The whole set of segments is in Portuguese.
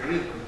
Sim.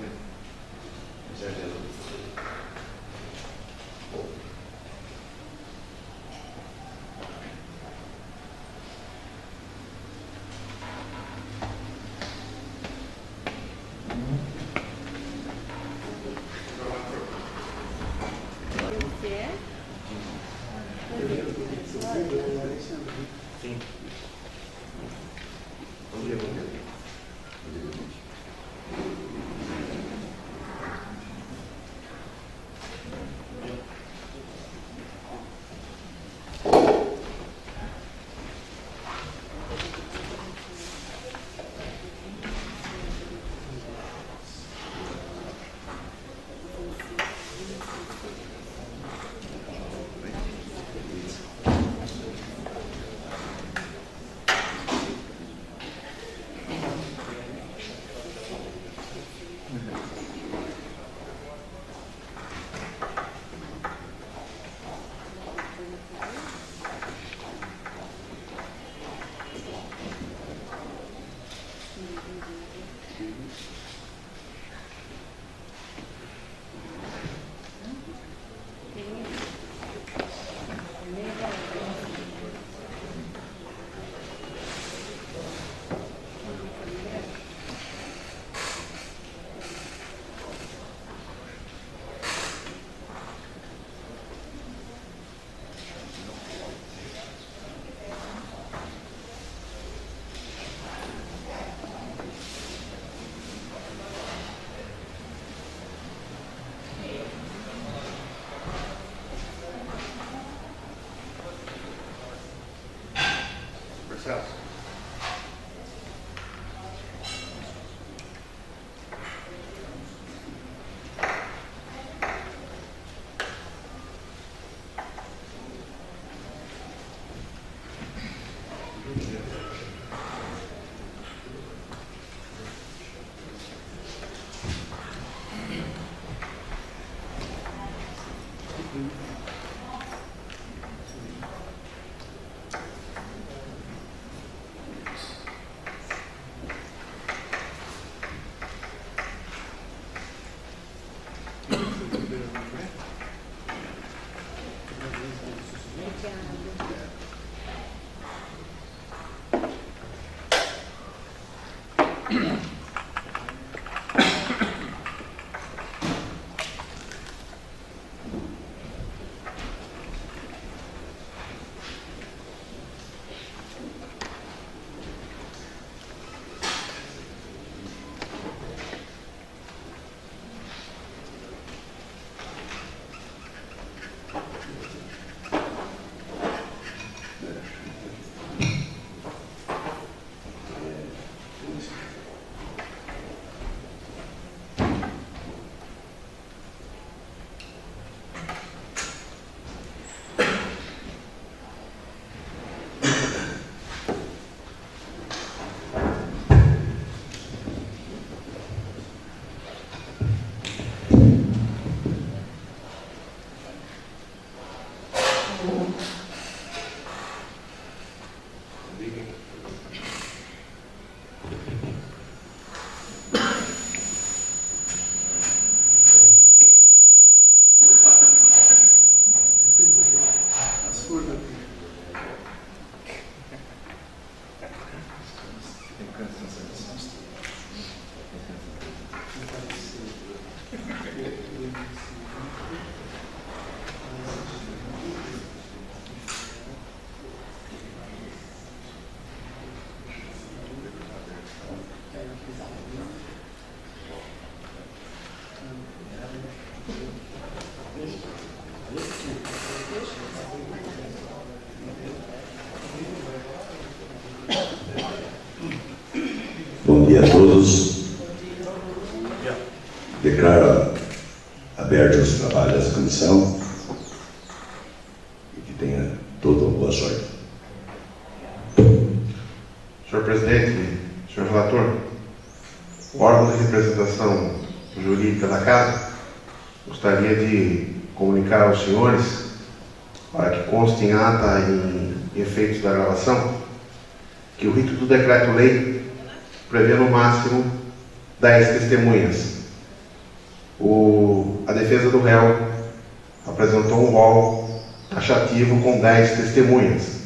Celso. Bom dia a todos. Declaro abertos os trabalhos dessa comissão e que tenha toda uma boa sorte. Senhor presidente, senhor relator, o órgão de representação jurídica da Casa gostaria de comunicar aos senhores, para que conste em ata e efeitos da gravação, que o rito do decreto-lei prevê no máximo 10 testemunhas. A defesa do réu apresentou um rol taxativo com 10 testemunhas.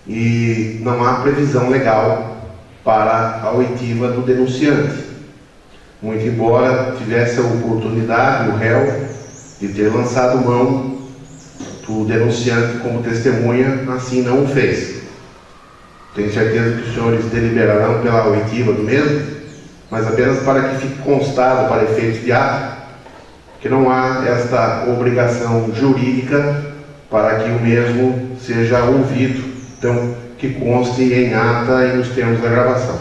E não há previsão legal para a oitiva do denunciante. Muito embora tivesse a oportunidade, o réu, de ter lançado mão do denunciante como testemunha, assim não o fez. Tenho certeza que os senhores deliberarão pela oitiva do mesmo, mas apenas para que fique constado para efeitos de ato, que não há esta obrigação jurídica para que o mesmo seja ouvido, então que conste em ata e nos termos da gravação.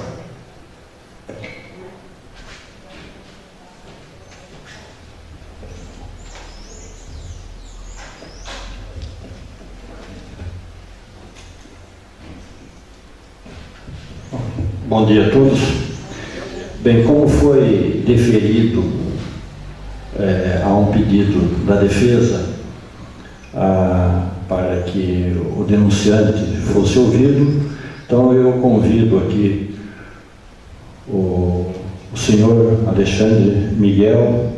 Bom dia a todos. Bem, como foi deferido a um pedido da defesa para que o denunciante fosse ouvido, então eu convido aqui o senhor Alexandre Miguel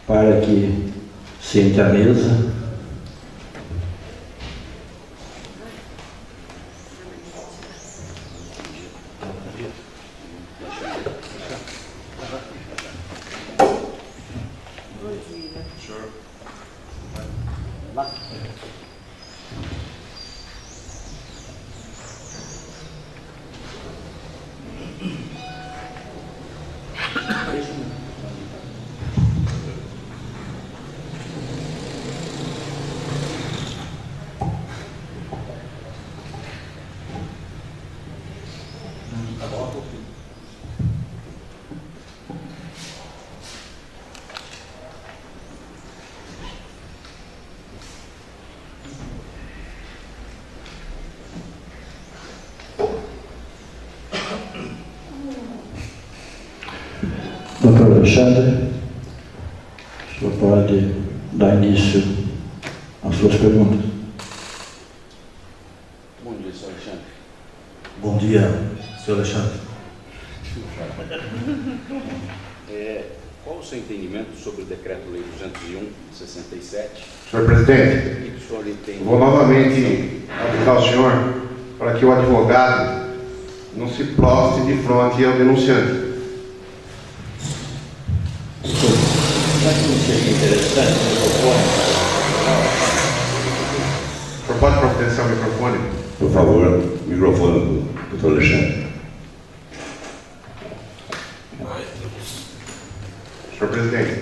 para que sente à mesa. Doutor Alexandre, o senhor pode dar início às suas perguntas. Bom dia, senhor Alexandre. Bom dia, senhor Alexandre. Qual o seu entendimento sobre o Decreto-Lei 201/67? Senhor presidente, O que o senhor entende? vou novamente avisar o senhor para que o advogado não se prostre de frente ao denunciante. Será que não seria interessante o microfone? O senhor pode providenciar o microfone? Por favor, microfone do doutor Alexandre. Senhor presidente,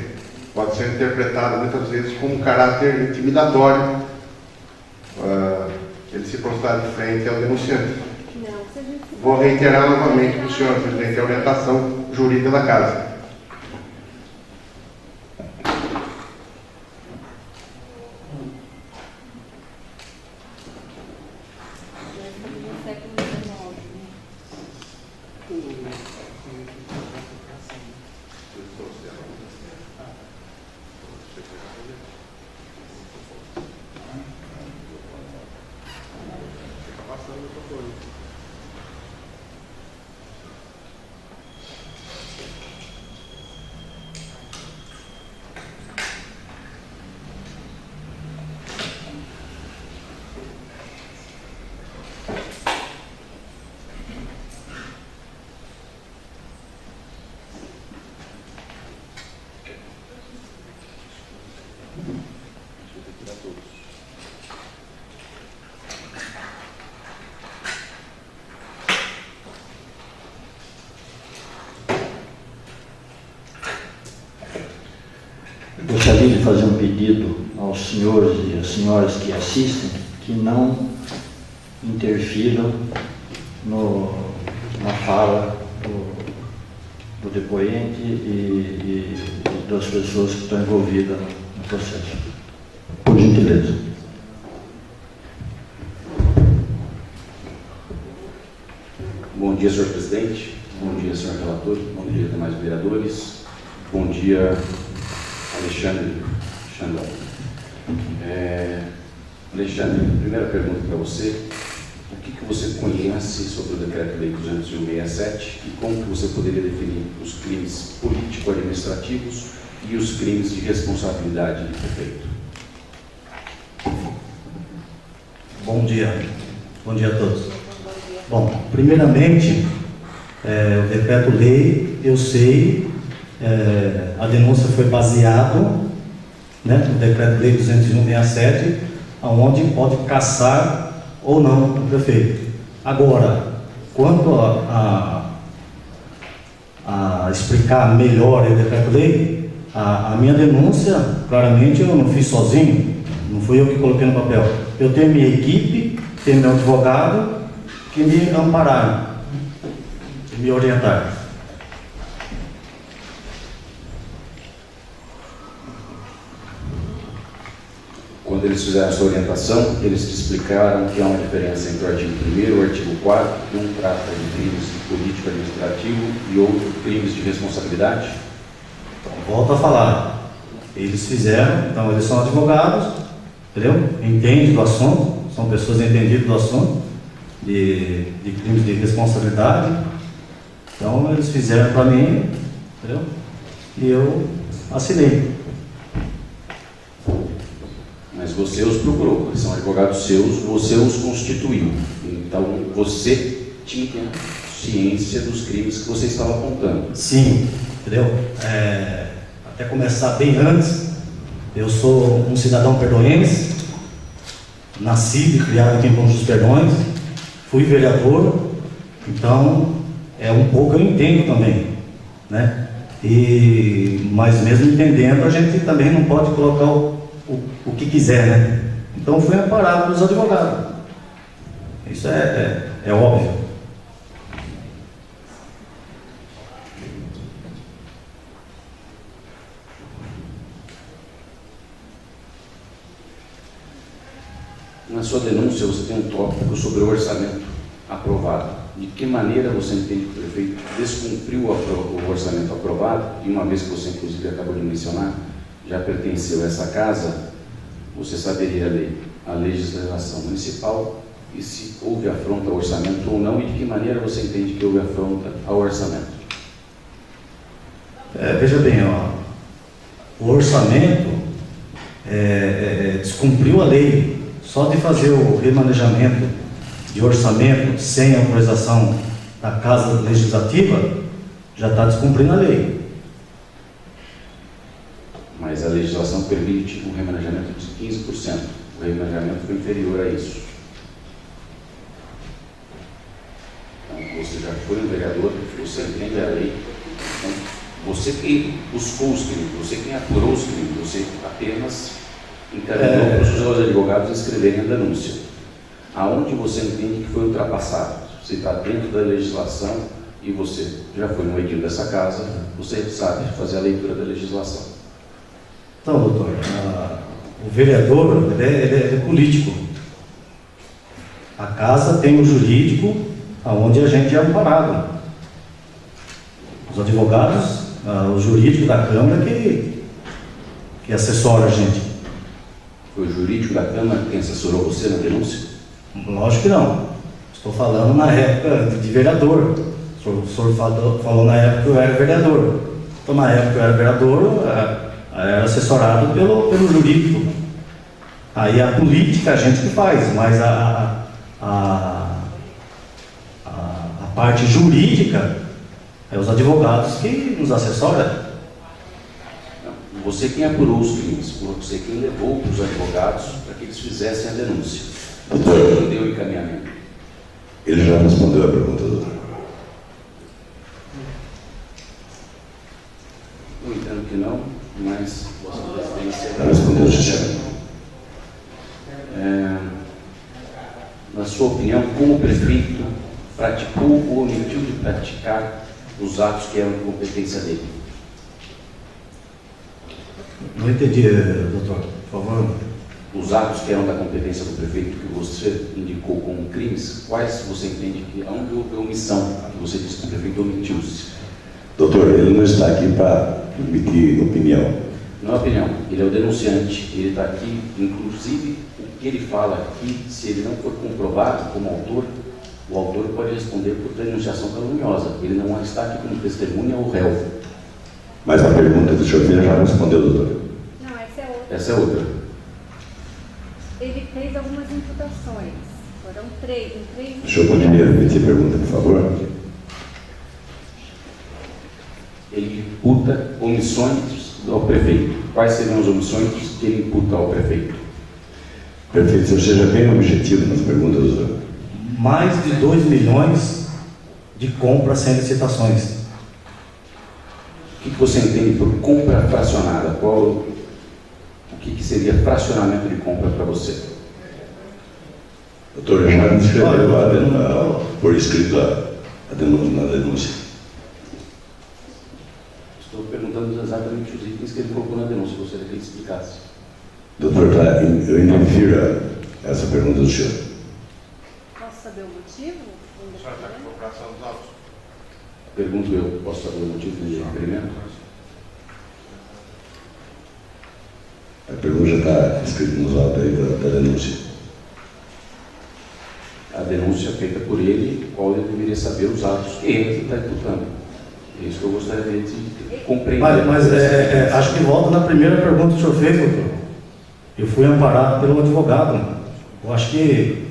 pode ser interpretado muitas vezes como um caráter intimidatório ele se prostrar de frente ao denunciante. Vou reiterar novamente para o senhor presidente a orientação jurídica da casa. Gostaria de fazer um pedido aos senhores e às senhoras que assistem que não interfiram na fala do depoente e das pessoas que estão envolvidas no processo. Por gentileza. Bom dia, senhor presidente. Bom dia, senhor relator. Bom dia, demais vereadores. Bom dia, Alexandre Xandão. Alexandre, primeira pergunta para você. o que você conhece sobre o Decreto-Lei 201/67 e como que você poderia definir os crimes político-administrativos e os crimes de responsabilidade de prefeito. Bom dia a todos. Bom, primeiramente, o decreto-lei, eu sei, a denúncia foi baseada, né, no decreto-lei 201/67, onde pode cassar ou não o prefeito. Agora, quanto a explicar melhor o decreto-lei, a minha denúncia, claramente, eu não fiz sozinho, não fui eu que coloquei no papel. Eu tenho minha equipe, tenho meu advogado, que me ampararam, que me orientaram. Quando eles fizeram essa orientação, eles te explicaram que há uma diferença entre o artigo 1º e o artigo 4º, que um trata de crimes político-administrativo e outro crimes de responsabilidade? Então, volto a falar. Eles fizeram, então eles são advogados, entendeu? Entendem do assunto, são pessoas entendidas do assunto, de crimes de responsabilidade. Então eles fizeram para mim, entendeu? E eu assinei. Mas você os procurou, eles são advogados seus, você os constituiu. Então você tinha ciência dos crimes que você estava apontando. Sim, entendeu? Até começar bem antes, eu sou um cidadão perdoense, nascido e criado aqui em Bom Jesus Perdões, fui vereador, então um pouco eu entendo também, né? Mas mesmo entendendo, a gente também não pode colocar o que quiser, né? Então fui amparado pelos advogados. Isso é óbvio. Na sua denúncia, você tem um tópico sobre o orçamento aprovado. De que maneira você entende que o prefeito descumpriu o orçamento aprovado? E uma vez que você, inclusive, acabou de mencionar, já pertenceu a essa casa, você saberia a legislação municipal e se houve afronta ao orçamento ou não, e de que maneira você entende que houve afronta ao orçamento? Veja bem, o orçamento descumpriu a lei. Só de fazer o remanejamento de orçamento sem autorização da Casa Legislativa, já está descumprindo a lei. Mas a legislação permite um remanejamento de 15%. O remanejamento foi inferior a isso. Então, você já foi um vereador, você entende a lei. Então, você quem buscou os crimes, você quem apurou os crimes, você apenas encaminhou para os seus advogados escreverem a denúncia. Aonde você entende que foi ultrapassado? Você está dentro da legislação e você já foi no edil dessa casa, você sabe fazer a leitura da legislação. Então, doutor, o vereador ele é político. A casa tem o jurídico, aonde a gente é amparado. Os advogados, o jurídico da Câmara que assessora a gente. Foi o jurídico da Câmara quem assessorou você na denúncia? Lógico que não. Estou falando na época de vereador. O senhor falou na época que eu era vereador. Então, na época que eu era vereador, era assessorado pelo jurídico. Aí a política a gente que faz, mas a parte jurídica é os advogados que nos assessoram. Você quem apurou os crimes, você quem levou para os advogados para que eles fizessem a denúncia. Você quem deu o encaminhamento. Ele já respondeu a pergunta, doutor. Eu entendo que não, mas Vossa Presidência Já respondeu, Xixi. Na sua opinião, como o prefeito praticou ou omitiu de praticar os atos que eram de competência dele? Não entendi, doutor, por favor. Os atos que eram da competência do prefeito que você indicou como crimes, quais você entende que onde houve omissão, que você disse que o prefeito omitiu-se? Doutor, ele não está aqui para emitir opinião. Não é opinião, ele é o denunciante, ele está aqui, inclusive o que ele fala aqui, se ele não for comprovado como autor, o autor pode responder por denunciação caluniosa. Ele não está aqui como testemunha ou réu. Mas a pergunta do senhor Vieira já respondeu, doutor. Não, essa é outra. Essa é outra. Ele fez algumas imputações. Foram três. O senhor poderia repetir a pergunta, por favor? Ele imputa omissões ao prefeito. Quais seriam as omissões que ele imputa ao prefeito? Perfeito, senhor, seja bem objetivo nas perguntas do senhor. Mais de 2 milhões de compras sem licitações. O que você entende por compra fracionada? O que seria fracionamento de compra para você? Doutor, já me escreveu por escrito a denúncia, na denúncia. Estou perguntando exatamente os itens que ele colocou na denúncia. Gostaria que ele explicasse. Doutor, eu interfiro essa pergunta do senhor. Posso saber o motivo? O senhor está com a procuração dos autos? Pergunto eu, posso saber o motivo do requerimento? A pergunta já está escrita nos autos aí da denúncia. A denúncia feita por ele, qual ele deveria saber os atos que ele está imputando. É isso que eu gostaria de compreender. Mas acho que volta na primeira pergunta que o senhor fez, doutor. Eu fui amparado pelo advogado. Eu acho que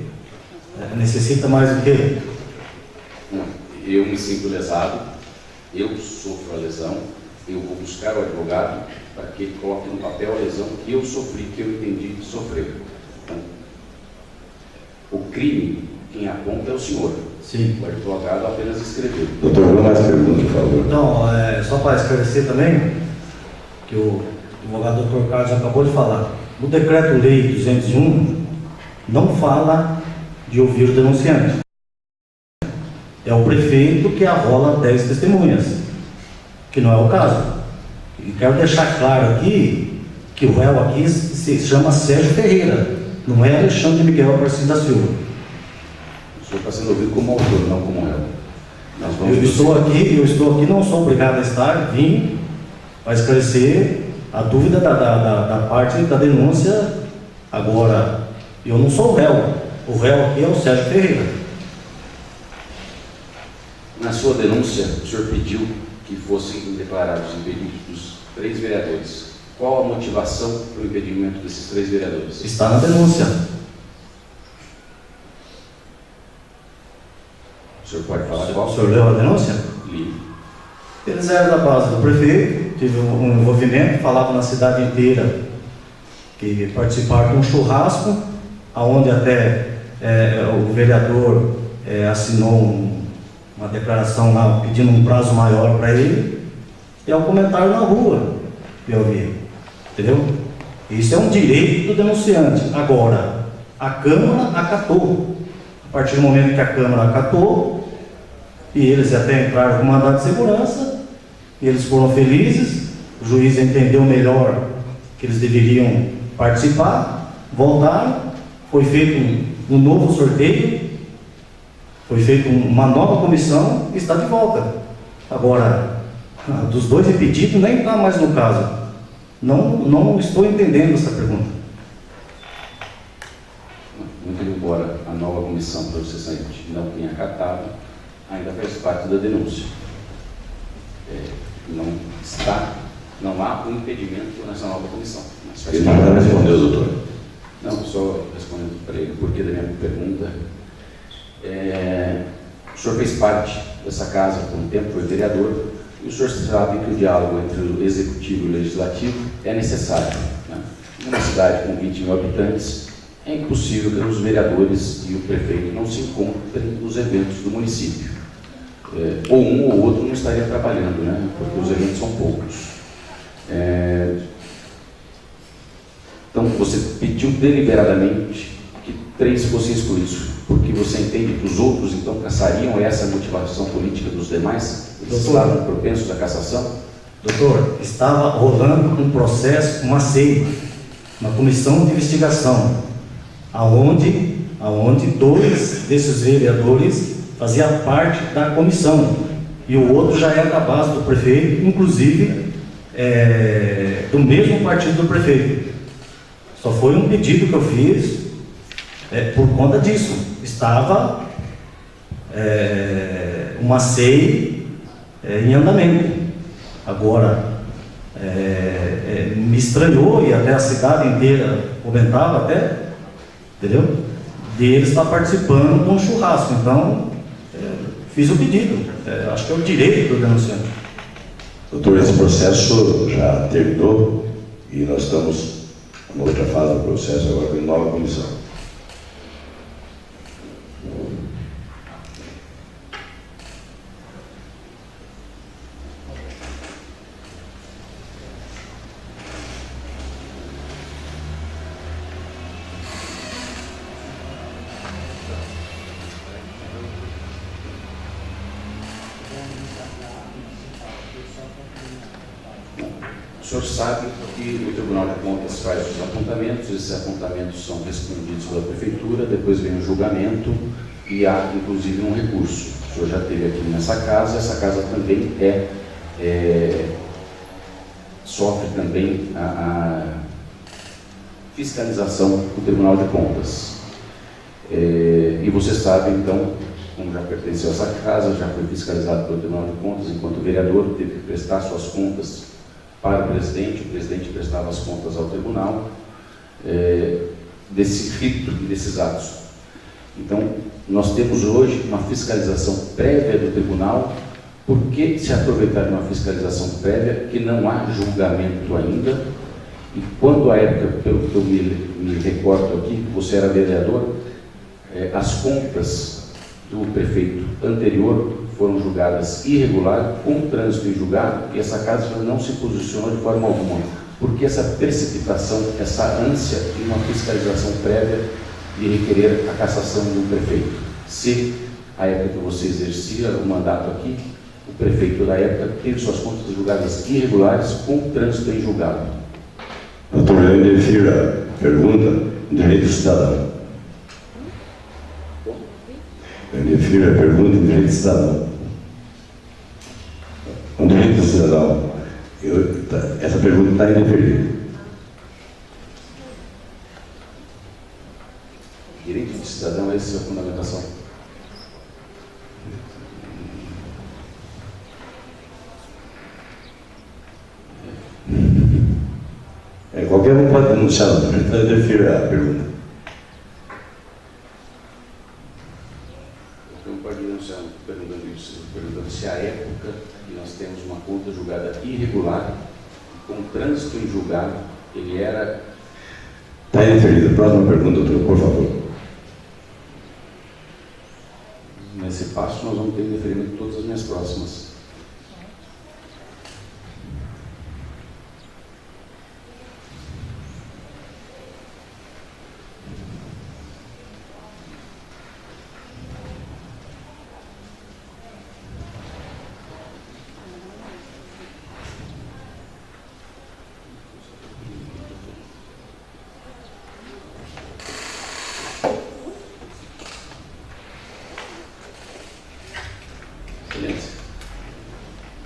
necessita mais do que... Eu me sinto lesado, eu sofro a lesão, eu vou buscar o advogado para que ele coloque no papel a lesão que eu sofri, que eu entendi de sofrer. Então, o crime, quem aponta é o senhor. Sim. O advogado apenas escreveu. Doutor, vamos mais perguntas, por favor. Então, só para esclarecer também, que o advogado Dr. Carlos já acabou de falar, o decreto-lei 201 não fala de ouvir o denunciante. É o prefeito que arrola 10 testemunhas, que não é o caso. E quero deixar claro aqui que o réu aqui se chama Sérgio Ferreira, não é Alexandre Miguel Garcia da Silva. O senhor está sendo ouvido como autor, não como réu. Nós vamos Eu estou aqui, não sou obrigado a estar, vim para esclarecer a dúvida da parte da denúncia. Agora, eu não sou o réu aqui é o Sérgio Ferreira. Na sua denúncia, o senhor pediu que fossem declarados impedidos os 3 vereadores. Qual a motivação para o impedimento desses 3 vereadores? Está na denúncia. O senhor pode falar qual? O senhor leu a denúncia? Li. Eles eram da base do prefeito, tive um envolvimento, falavam na cidade inteira que participaram de um churrasco, onde até o vereador assinou uma declaração lá pedindo um prazo maior para ele, e é um comentário na rua, eu vi, entendeu? Isso é um direito do denunciante. Agora, a Câmara acatou. A partir do momento que a Câmara acatou, e eles até entraram com mandado de segurança, e eles foram felizes, o juiz entendeu melhor que eles deveriam participar, voltaram, foi feito um novo sorteio, foi feita uma nova comissão e está de volta. Agora, dos 2 impedidos, nem está mais no caso. Não estou entendendo essa pergunta. Muito embora a nova comissão processante não tenha acatado, ainda faz parte da denúncia. Não há um impedimento nessa nova comissão. Mas faz Ele parte já da denúncia. respondeu, doutor. Não, só respondendo para ele o porquê da minha pergunta. O senhor fez parte dessa casa por um tempo, foi vereador, e o senhor sabe que o diálogo entre o executivo e o legislativo é necessário. Né? Numa cidade com 20 mil habitantes, é impossível que os vereadores e o prefeito não se encontrem nos eventos do município. Ou um ou outro não estaria trabalhando, né? Porque os eventos são poucos. Então, você pediu deliberadamente que 3 fossem excluídos, porque você entende que os outros, então, caçariam essa motivação política dos demais? Eles estavam propensos à cassação? Doutor, estava rolando um processo, uma CEI, uma comissão de investigação, aonde 2 desses vereadores faziam parte da comissão, e o outro já era da base do prefeito, inclusive do mesmo partido do prefeito. Só foi um pedido que eu fiz por conta disso. Estava uma SEI em andamento. Agora, me estranhou, e até a cidade inteira comentava até, entendeu? De ele estar participando de um churrasco. Então, fiz o pedido. Acho que é o direito do denunciante. Doutor, esse processo já terminou e nós estamos numa outra fase do processo agora com nova comissão. O senhor sabe que o Tribunal de Contas faz os apontamentos, esses apontamentos são respondidos pela Prefeitura, depois vem o julgamento e há inclusive um recurso. O senhor já esteve aqui nessa casa, essa casa também sofre também a fiscalização do Tribunal de Contas. E você sabe, então, como já pertenceu a essa casa, já foi fiscalizado pelo Tribunal de Contas, enquanto vereador, teve que prestar suas contas para o presidente prestava as contas ao tribunal desse rito e desses atos. Então, nós temos hoje uma fiscalização prévia do tribunal. Por que se aproveitar de uma fiscalização prévia que não há julgamento ainda? E quando a época, pelo que eu me recordo aqui, você era vereador, as contas do prefeito anterior foram julgadas irregular, com trânsito em julgado, e essa casa não se posicionou de forma alguma. Porque essa precipitação, essa ânsia de uma fiscalização prévia de requerer a cassação do prefeito? Se, a época que você exercia o mandato aqui, o prefeito da época teve suas contas julgadas irregulares, com trânsito em julgado. Doutor, eu indefiro a pergunta em direito cidadão. Eu indefiro a pergunta em direito cidadão. O direito do cidadão, essa pergunta está indeferida. Direito do cidadão, essa é a fundamentação. Qualquer um pode denunciar, doutor, então eu indefiro a pergunta. Eu pode denunciar, perguntando se a época que nós temos uma conta julgada irregular, com trânsito em julgado, ele era... Está indeferido. Próxima pergunta, doutor, por favor. Nesse passo nós vamos ter indeferimento de todas as minhas próximas.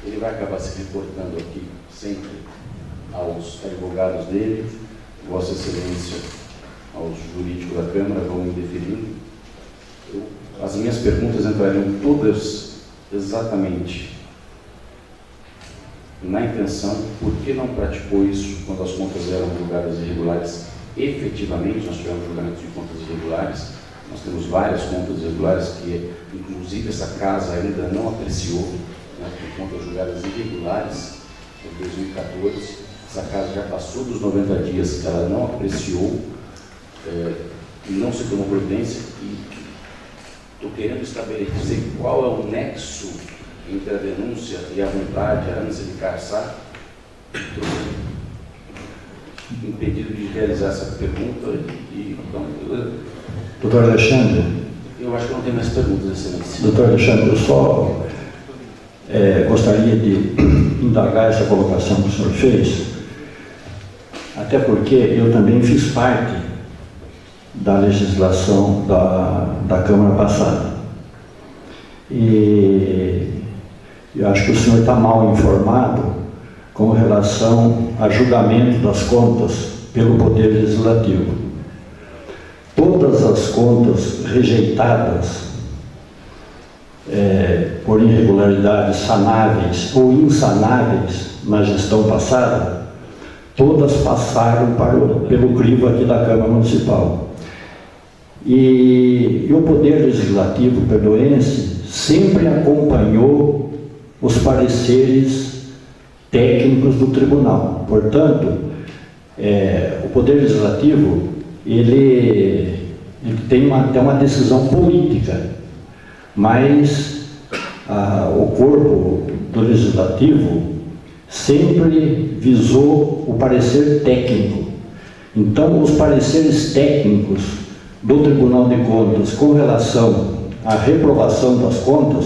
Ele vai acabar se reportando aqui sempre aos advogados dele, Vossa Excelência, aos jurídicos da Câmara, vão indeferindo. As minhas perguntas entrariam todas exatamente na intenção, por que não praticou isso quando as contas eram julgadas irregulares? Efetivamente, nós tivemos julgamentos de contas irregulares, nós temos várias contas irregulares que, inclusive, essa casa ainda não apreciou, né, por contas julgadas irregulares, em 2014. Essa casa já passou dos 90 dias que ela não apreciou, não se tomou providência, e estou querendo estabelecer qual é o nexo entre a denúncia e a vontade, a ânsia de caçar. Impedido de realizar essa pergunta então, Doutor Alexandre? Eu acho que não tem mais perguntas, Excelência. Doutor Alexandre, eu só gostaria de indagar essa colocação que o senhor fez, até porque eu também fiz parte da legislação da Câmara passada. E eu acho que o senhor está mal informado com relação a julgamento das contas pelo Poder Legislativo. Todas as contas rejeitadas por irregularidades sanáveis ou insanáveis na gestão passada, todas passaram pelo crivo aqui da Câmara Municipal. E o Poder Legislativo perdoense sempre acompanhou os pareceres técnicos do Tribunal. Portanto, o Poder Legislativo ele tem até uma decisão política, mas o corpo do Legislativo sempre visou o parecer técnico. Então, os pareceres técnicos do Tribunal de Contas com relação à reprovação das contas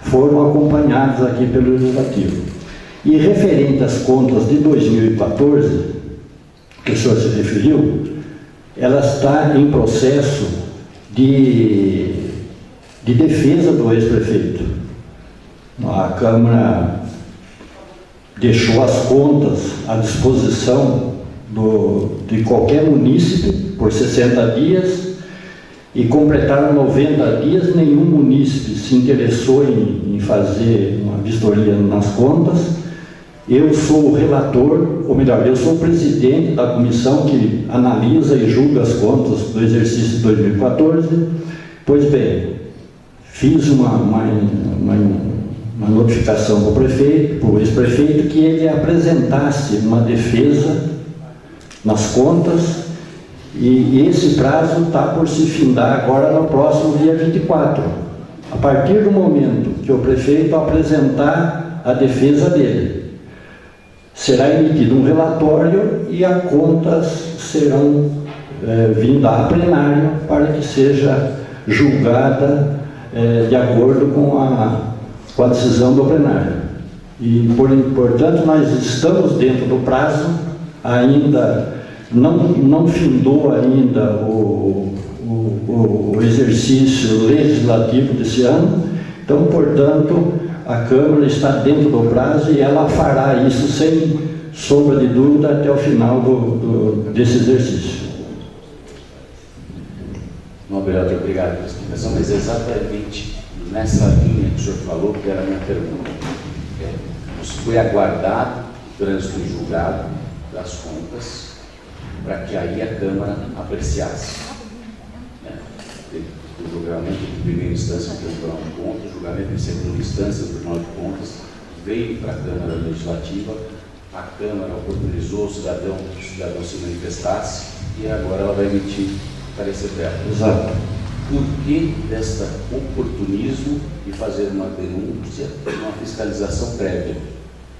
foram acompanhados aqui pelo Legislativo. E referente às contas de 2014, que o senhor se referiu, ela está em processo de defesa do ex-prefeito. A Câmara deixou as contas à disposição de qualquer munícipe por 60 dias e completaram 90 dias, nenhum munícipe se interessou em fazer uma vistoria nas contas. Eu sou o relator, ou melhor, eu sou o presidente da comissão que analisa e julga as contas do exercício de 2014. Pois bem, fiz uma notificação para o prefeito, para o ex-prefeito, que ele apresentasse uma defesa nas contas, e esse prazo está por se findar agora no próximo dia 24. A partir do momento que o prefeito apresentar a defesa dele, será emitido um relatório e as contas serão vindas a plenário para que seja julgada de acordo com a decisão do plenário. E, portanto, nós estamos dentro do prazo, ainda não findou ainda o exercício legislativo desse ano, então, portanto, a Câmara está dentro do prazo e ela fará isso sem sombra de dúvida até o final desse exercício. Não, vereador, obrigado pela explicação, mas exatamente nessa linha que o senhor falou, que era a minha pergunta. Foi aguardado o trânsito em julgado das contas para que aí a Câmara apreciasse. O julgamento de primeira instância do Tribunal de Contas, o julgamento de segunda instância do Tribunal de Contas, veio para a Câmara Legislativa, a Câmara oportunizou o cidadão se manifestasse e agora ela vai emitir parecer dela. Exato. Por que desta oportunismo de fazer uma denúncia, uma fiscalização prévia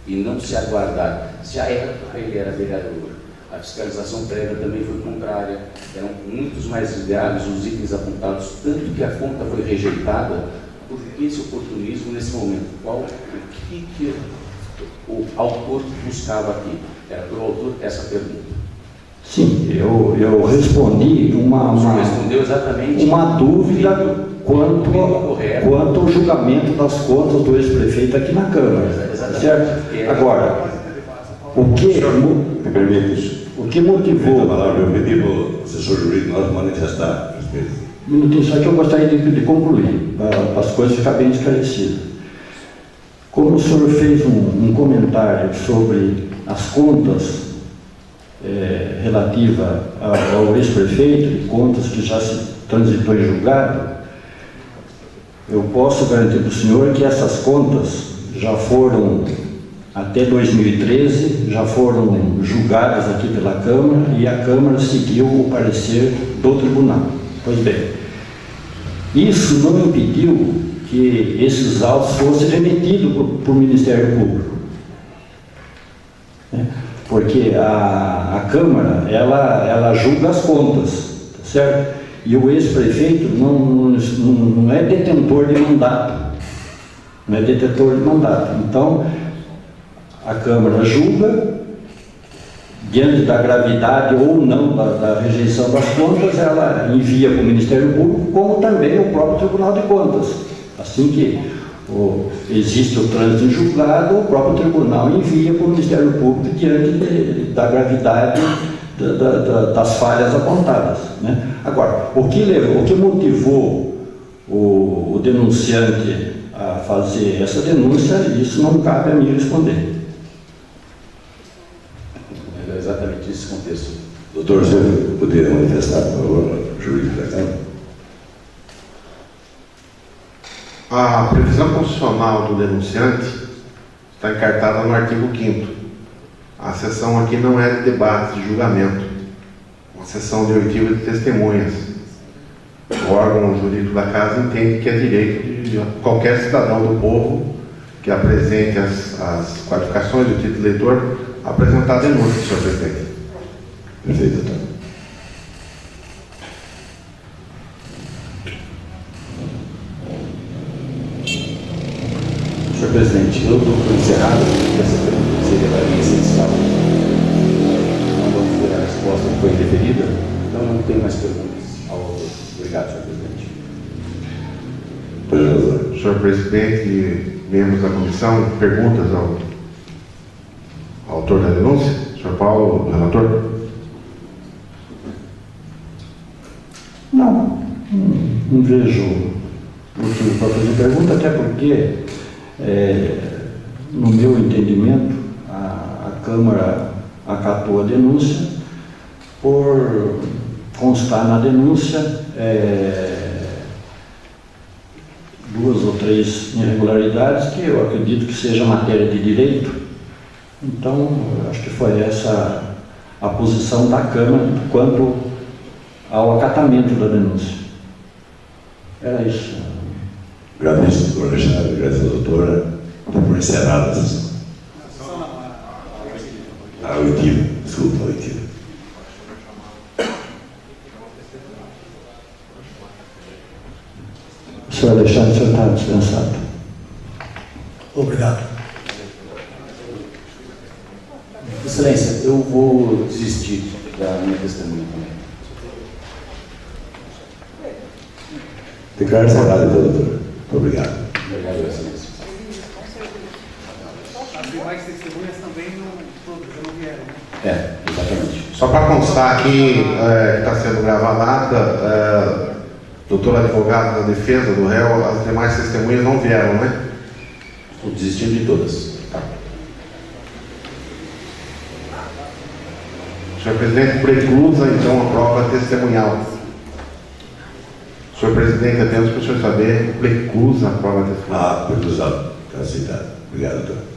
e não se aguardar? Se a época ele era vereador, a fiscalização prévia também foi contrária, eram muitos mais graves os itens apontados, tanto que a conta foi rejeitada. Por que esse oportunismo nesse momento? O que o autor buscava aqui? Era para o autor essa pergunta. Sim, eu respondi Respondeu exatamente uma dúvida quanto ao julgamento das contas do ex-prefeito aqui na Câmara. Certo? Agora, o que motivou... Eu pedi para o assessor jurídico nós manifestar a respeito. Um minutinho, só que eu gostaria de concluir, para as coisas ficarem bem esclarecidas. Como o senhor fez um comentário sobre as contas relativa ao ex-prefeito, de contas que já se transitou em julgado, eu posso garantir para o senhor que essas contas já foram, até 2013, já foram julgadas aqui pela Câmara e a Câmara seguiu o parecer do Tribunal. Pois bem, isso não impediu que esses autos fossem remetidos para o Ministério Público. Porque a Câmara, ela julga as contas, certo? E o ex-prefeito não é detentor de mandato. Não é detentor de mandato. Então, a Câmara julga, diante da gravidade ou não da rejeição das contas, ela envia para o Ministério Público, como também o próprio Tribunal de Contas. Assim que existe o trânsito em julgado, o próprio tribunal envia para o Ministério Público diante da gravidade das falhas apontadas, né? Agora, o que motivou o denunciante a fazer essa denúncia, isso não cabe a mim responder. É exatamente esse contexto. Doutor, você poderia manifestar, por favor, o jurídico da Câmara? A previsão constitucional do denunciante está encartada no artigo 5º. A sessão aqui não é de debate, de julgamento. Uma sessão de oitiva de testemunhas. O órgão jurídico da Casa entende que é direito de qualquer cidadão do povo que apresente as qualificações do título de eleitor apresentar a denúncia, senhor presidente. Perfeito, doutor. Senhor presidente, eu dou por encerrado essa pergunta seria para mim essencial. Não vamos ver a resposta que foi referida, então não tem mais perguntas ao autor. Obrigado, senhor presidente. Pois não, doutor. Senhor presidente e membros da comissão, perguntas ao autor da denúncia? Senhor Paulo, relator? Não vejo motivo para fazer pergunta, até porque, no meu entendimento, a Câmara acatou a denúncia por constar na denúncia 2 ou 3 irregularidades que eu acredito que seja matéria de direito. Então, eu acho que foi essa a posição da Câmara quanto ao acatamento da denúncia. Era isso. Agradeço, doutor Alexandre, agradeço a doutora por encerrar a sessão. A oitiva, desculpa, a oitiva. Senhor Alexandre, o senhor está dispensado. Obrigado. Excelência, eu vou desistir da minha testemunha também. Declaro encerrado, então, doutor. Muito obrigado. Obrigado, excelência. As demais testemunhas também não vieram, né? Exatamente. Só para constar aqui, que está sendo gravada a ata, doutor advogado da defesa do réu, as demais testemunhas não vieram, né? Estou desistindo de todas. Tá. Senhor presidente, preclusa então a prova testemunhal. Senhor presidente, apenas para o senhor saber, preclusa a prova testemunhal. Preclusado. Está aceitado. Obrigado, doutor.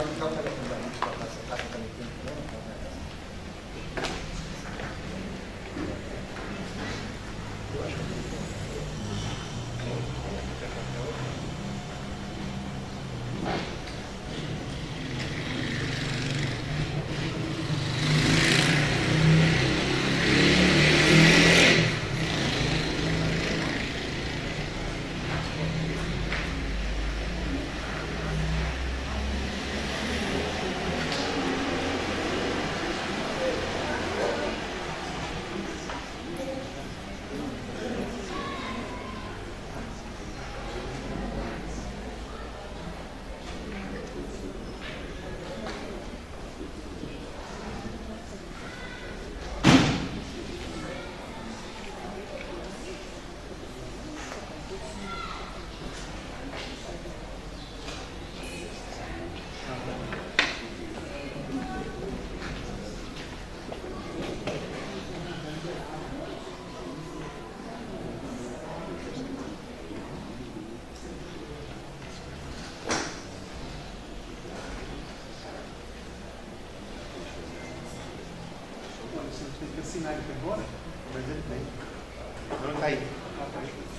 Pode usar o telefone da gente para acertar com o telefone. Você tem que assinar ele agora, mas ele tem. Não, está aí. Está aí.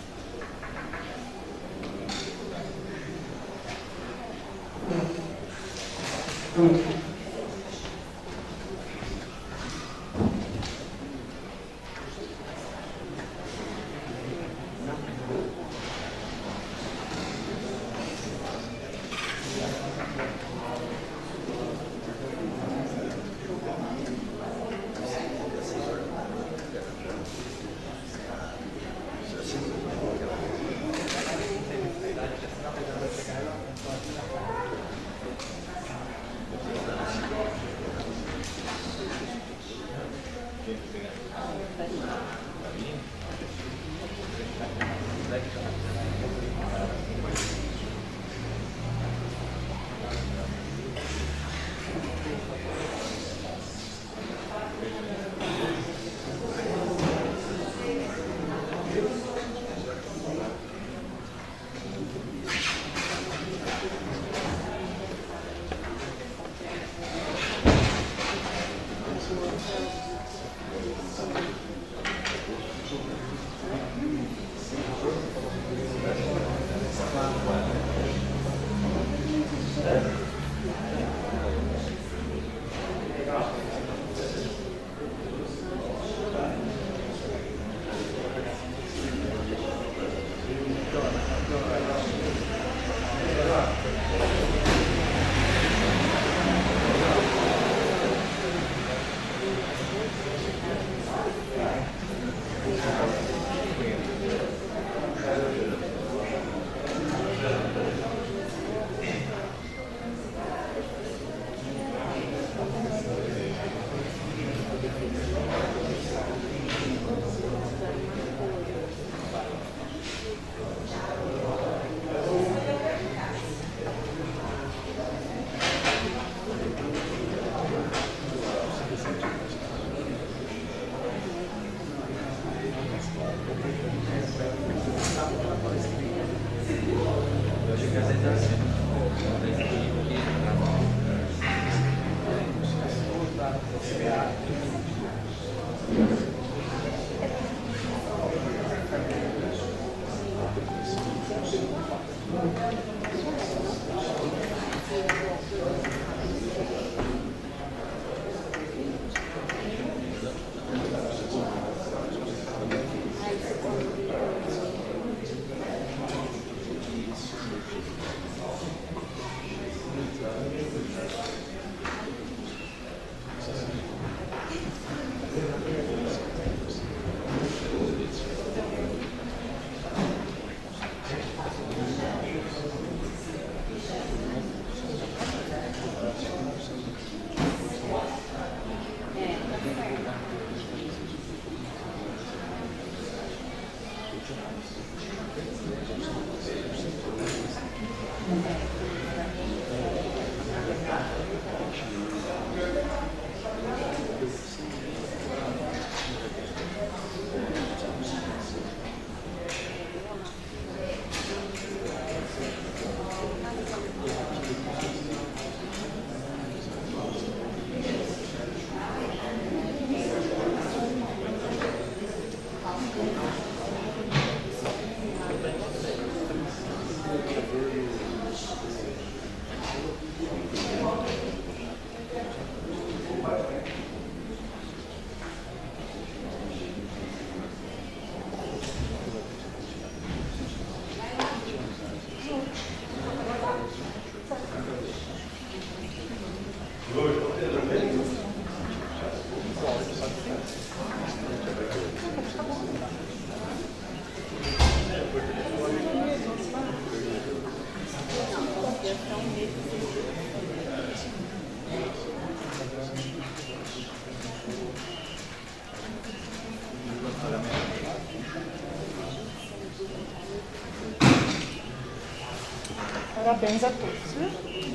Parabéns a todos, viu?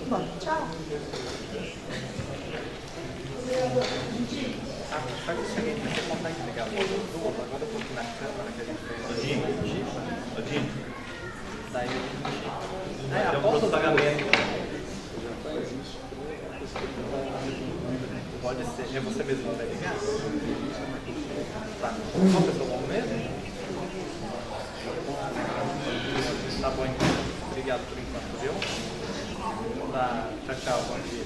Bom, tchau. Faz o seguinte, você consegue pegar o do agora um pouquinho na câmera que a gente fez. Odinho. Daí a volta do pagamento. Pode ser, é você mesmo que vai ligar? Tá, só pessoal mesmo? Tá bom então. Obrigado por enquanto, viu? Tá, tchau, tchau, bom dia.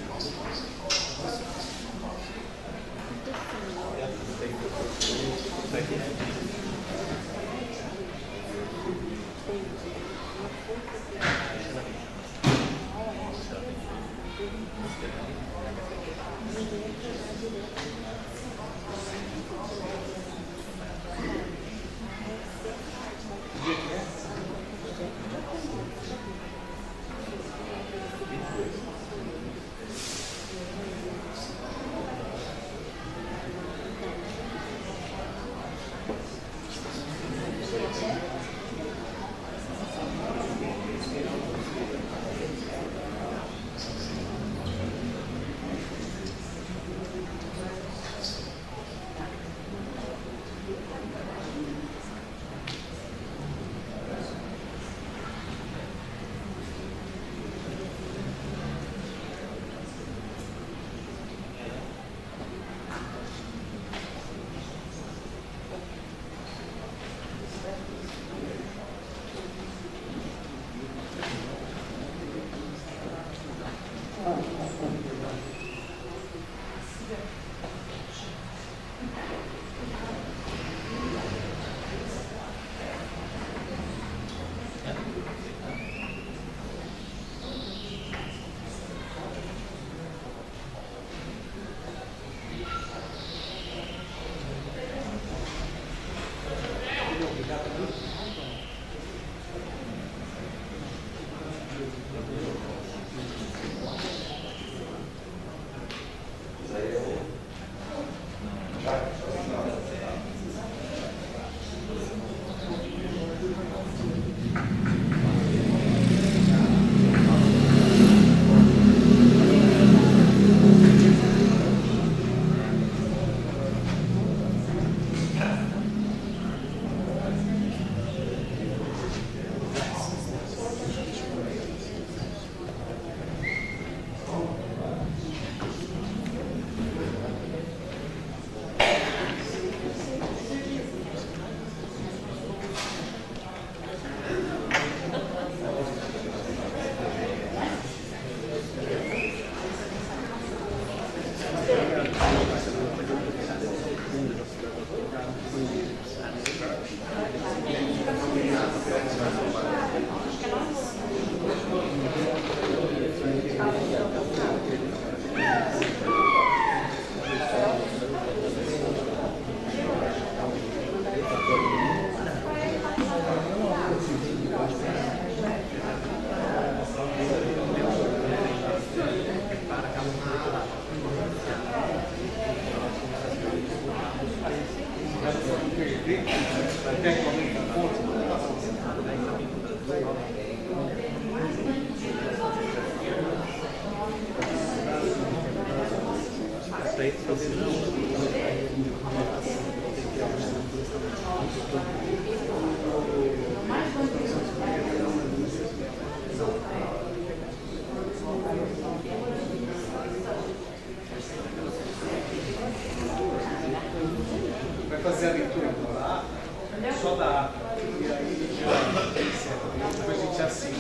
Vai fazer a leitura lá, só da ata. E aí, depois a gente assina.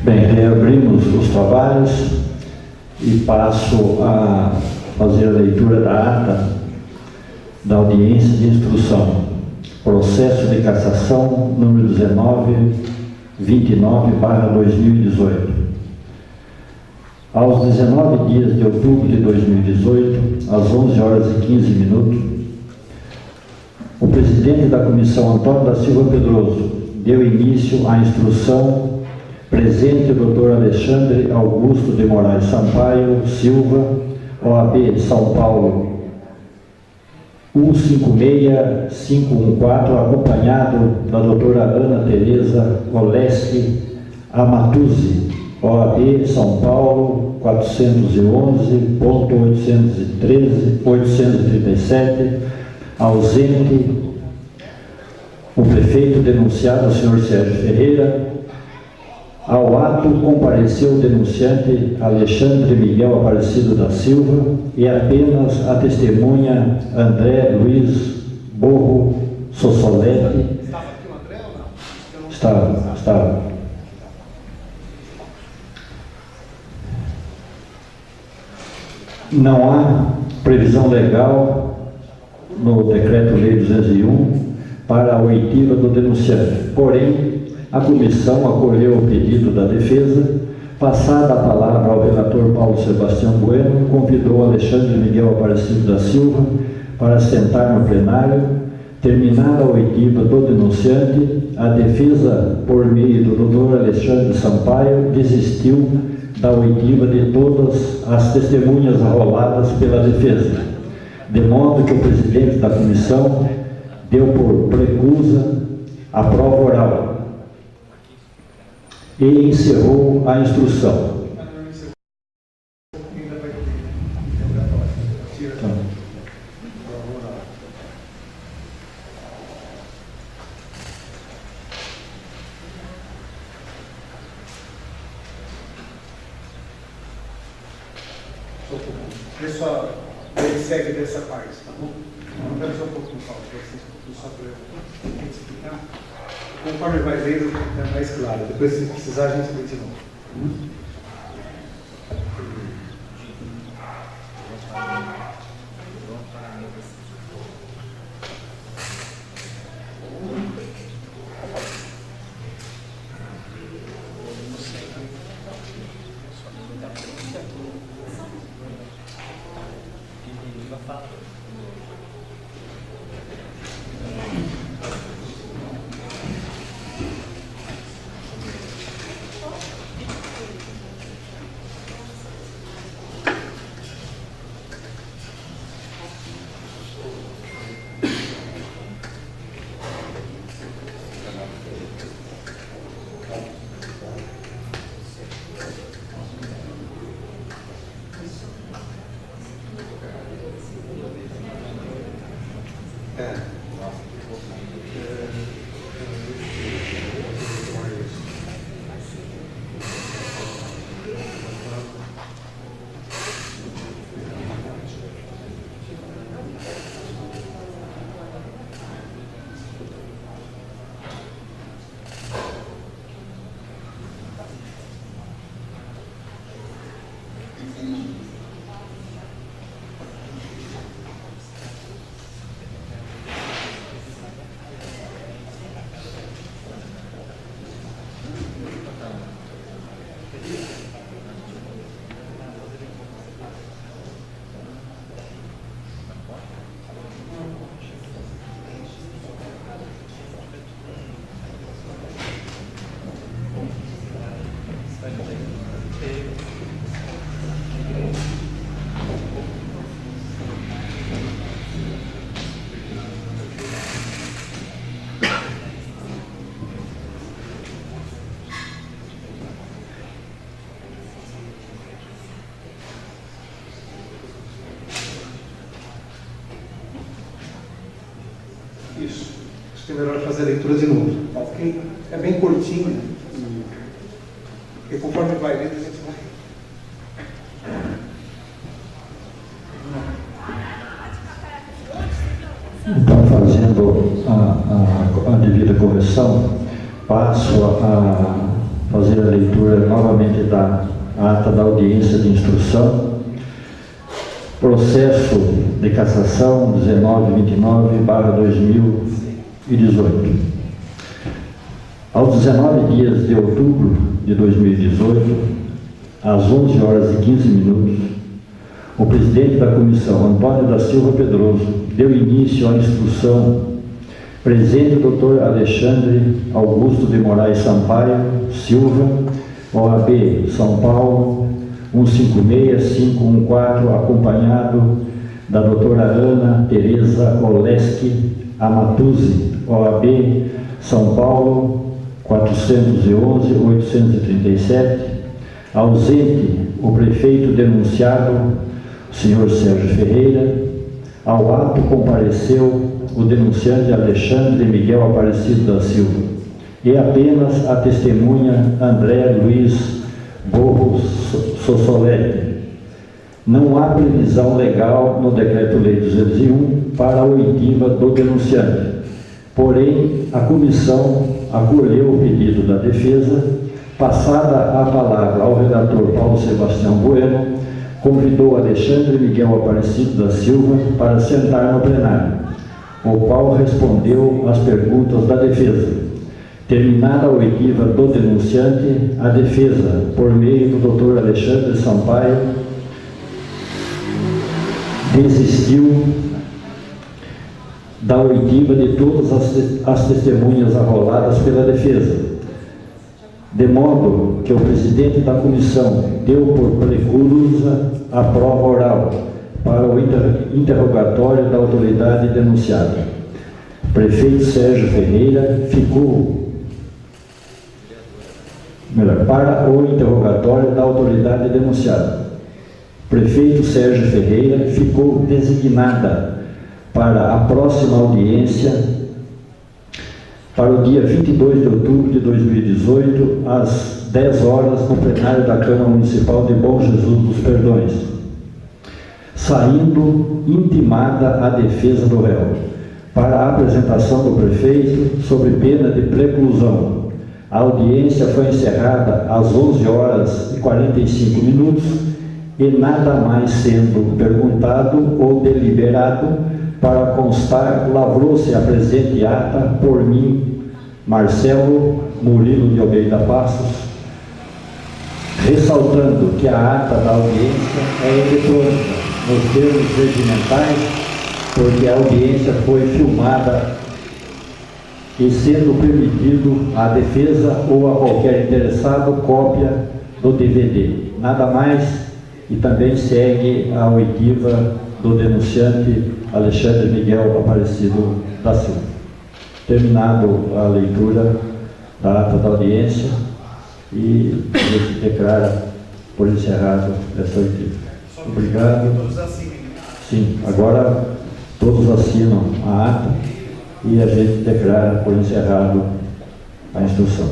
Bem, reabrimos os trabalhos e passo a fazer a leitura da ata da audiência de instrução. Processo de cassação número 1929/2018. Aos 19 dias de outubro de 2018, às 11h15, o presidente da comissão, Antônio da Silva Pedroso, deu início à instrução presente o Dr. Alexandre Augusto de Moraes Sampaio Silva, OAB São Paulo 156514, acompanhado da doutora Ana Tereza Oleski Amatuzzi, OAB São Paulo 411.813.837, ausente o prefeito denunciado, o senhor Sérgio Ferreira. Ao ato compareceu o denunciante Alexandre Miguel Aparecido da Silva e apenas a testemunha André Luiz Borro Sossolete. Estava aqui o André ou não? Estava. Não há previsão legal no Decreto-Lei 201 para a oitiva do denunciante. Porém, a comissão acolheu o pedido da defesa. Passada a palavra ao relator Paulo Sebastião Bueno, convidou Alexandre Miguel Aparecido da Silva para sentar no plenário. Terminada a oitiva do denunciante, a defesa, por meio do Dr. Alexandre Sampaio, desistiu da oitiva de todas as testemunhas arroladas pela defesa, de modo que o presidente da comissão deu por preclusa a prova oral e encerrou a instrução. Pessoal, ele segue dessa parte, tá bom? Vamos só um pouquinho, Paulo, só para eu explicar. Conforme vai vendo, é mais claro. Depois, se precisar, a gente explica de novo. Isso. Acho que é melhor fazer a leitura de novo. Tá ok? É bem curtinho. E conforme vai lendo, a gente vai. Então, fazendo a devida correção, passo a fazer a leitura novamente da ata da audiência de instrução, processo de cassação 1929/2018. Aos 19 dias de outubro de 2018, às 11 horas e 15 minutos, o presidente da comissão, Antônio da Silva Pedroso, deu início à instrução presente o Dr. Alexandre Augusto de Moraes Sampaio Silva, OAB São Paulo, 156514, acompanhado da doutora Ana Tereza Oleski Amatuzzi, OAB São Paulo, 411-837, ausente o prefeito denunciado, o senhor Sérgio Ferreira. Ao ato compareceu o denunciante Alexandre Miguel Aparecido da Silva e apenas a testemunha André Luiz Borro Sossolete. Não há previsão legal no Decreto-Lei 201 para a oitiva do denunciante. Porém, a comissão acolheu o pedido da defesa. Passada a palavra ao redator Paulo Sebastião Bueno, convidou Alexandre Miguel Aparecido da Silva para sentar no plenário, o qual respondeu às perguntas da defesa. Terminada a oitiva do denunciante, a defesa, por meio do Dr. Alexandre Sampaio, desistiu da oitiva de todas as testemunhas arroladas pela defesa, de modo que o presidente da comissão deu por preclusa a prova oral para o interrogatório da autoridade denunciada. O prefeito Sérgio Ferreira ficou para o interrogatório da autoridade denunciada. O prefeito Sérgio Ferreira ficou designada para a próxima audiência para o dia 22 de outubro de 2018, às 10 horas, no plenário da Câmara Municipal de Bom Jesus dos Perdões, saindo intimada a defesa do réu para a apresentação do prefeito sob pena de preclusão. A audiência foi encerrada às 11 horas e 45 minutos e nada mais sendo perguntado ou deliberado. Para constar, lavrou-se a presente ata por mim, Marcelo Murilo de Almeida Passos, ressaltando que a ata da audiência é eletrônica, nos termos regimentais, porque a audiência foi filmada e sendo permitido à defesa ou a qualquer interessado cópia do DVD. Nada mais, e também segue a oitiva do denunciante Alexandre Miguel Aparecido da Silva. Terminado a leitura da ata da audiência, e ele declara por encerrado essa oitiva. Obrigado. Sim, agora todos assinam a ata e a gente declara por encerrado a instrução.